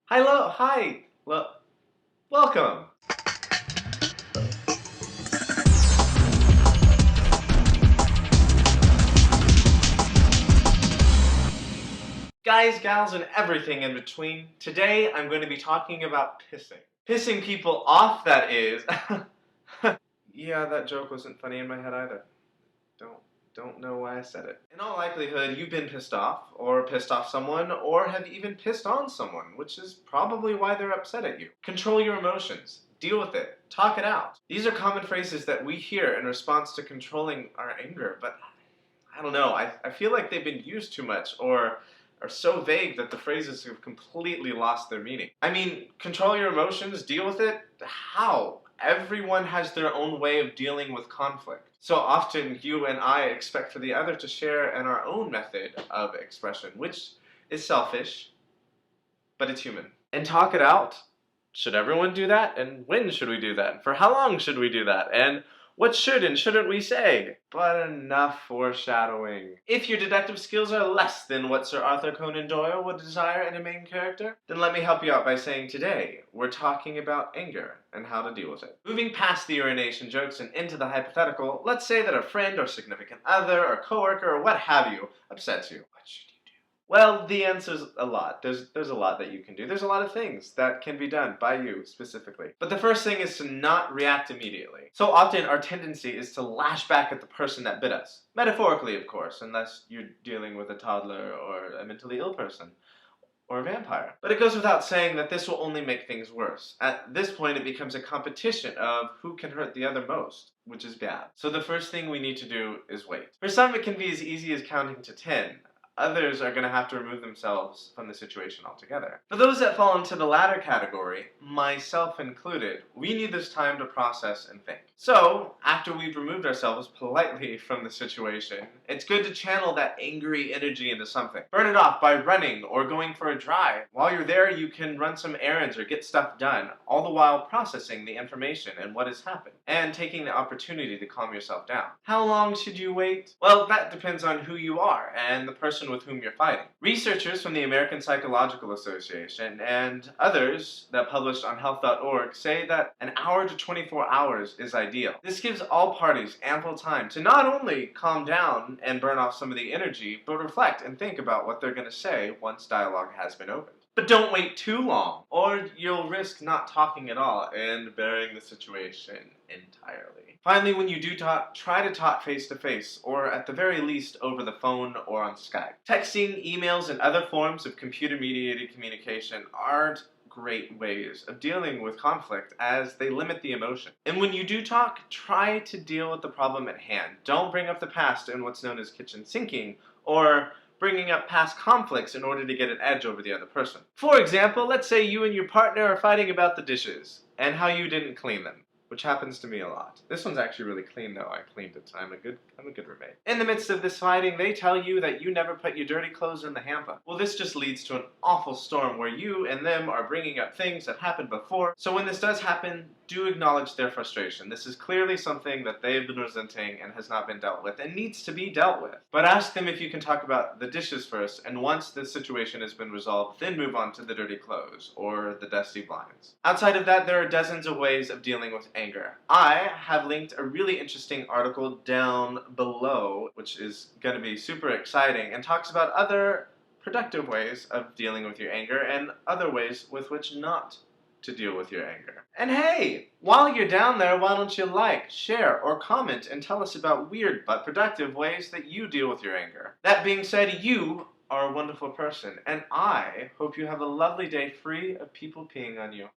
Hello, hi, welcome. Guys, gals, and everything in between, today I'm going to be talking about pissing. Pissing people off, that is. Yeah, that joke wasn't funny in my head either. Don't don't know why I said it. In all likelihood, you've been pissed off, or pissed off someone, or have even pissed on someone, which is probably why they're upset at you. Control your emotions. Deal with it. Talk it out. These are common phrases that we hear in response to controlling our anger, but I don't know, I feel like they've been used too much, or are so vague that the phrases have completely lost their meaning. I mean, control your emotions, deal with it? How? Everyone has their own way of dealing with conflict. So often you and I expect for the other to share in our own method of expression, which is selfish, but it's human. And talk it out. Should everyone do that? And when should we do that? For how long should we do that? And what should and shouldn't we say? But enough foreshadowing. If your deductive skills are less than what Sir Arthur Conan Doyle would desire in a main character, then let me help you out by saying today, we're talking about anger and how to deal with it. Moving past the urination jokes and into the hypothetical, let's say that a friend or significant other or coworker or what have you upsets you. What should you do? Well, the answer's a lot. There's a lot that you can do. There's a lot of things that can be done by you specifically. But the first thing is to not react immediately. So often our tendency is to lash back at the person that bit us. Metaphorically, of course, unless you're dealing with a toddler or a mentally ill person or a vampire. But it goes without saying that this will only make things worse. At this point, it becomes a competition of who can hurt the other most, which is bad. So the first thing we need to do is wait. For some, it can be as easy as counting to 10. Others are going to have to remove themselves from the situation altogether. For those that fall into the latter category, myself included, we need this time to process and think. So, after we've removed ourselves politely from the situation, it's good to channel that angry energy into something. Burn it off by running or going for a drive. While you're there, you can run some errands or get stuff done, all the while processing the information and what has happened, and taking the opportunity to calm yourself down. How long should you wait? Well, that depends on who you are and the person with whom you're fighting. Researchers from the American Psychological Association and others that published on health.org say that an hour to 24 hours is ideal. This gives all parties ample time to not only calm down and burn off some of the energy, but reflect and think about what they're going to say once dialogue has been opened. But don't wait too long, or you'll risk not talking at all and burying the situation entirely. Finally, when you do talk, try to talk face-to-face, or at the very least over the phone or on Skype. Texting, emails, and other forms of computer-mediated communication aren't great ways of dealing with conflict as they limit the emotion. And when you do talk, try to deal with the problem at hand. Don't bring up the past and what's known as kitchen sinking, or bringing up past conflicts in order to get an edge over the other person. For example, let's say you and your partner are fighting about the dishes and how you didn't clean them, which happens to me a lot. This one's actually really clean though. I cleaned it. I'm a good roommate. In the midst of this fighting, they tell you that you never put your dirty clothes in the hamper. Well, this just leads to an awful storm where you and them are bringing up things that happened before. So when this does happen, do acknowledge their frustration. This is clearly something that they've been resenting and has not been dealt with and needs to be dealt with. But ask them if you can talk about the dishes first, and once the situation has been resolved, then move on to the dirty clothes or the dusty blinds. Outside of that, there are dozens of ways of dealing with anger. I have linked a really interesting article down below, which is going to be super exciting, and talks about other productive ways of dealing with your anger and other ways with which not to deal with your anger. And hey, while you're down there, why don't you like, share, or comment and tell us about weird but productive ways that you deal with your anger. That being said, you are a wonderful person, and I hope you have a lovely day free of people peeing on you.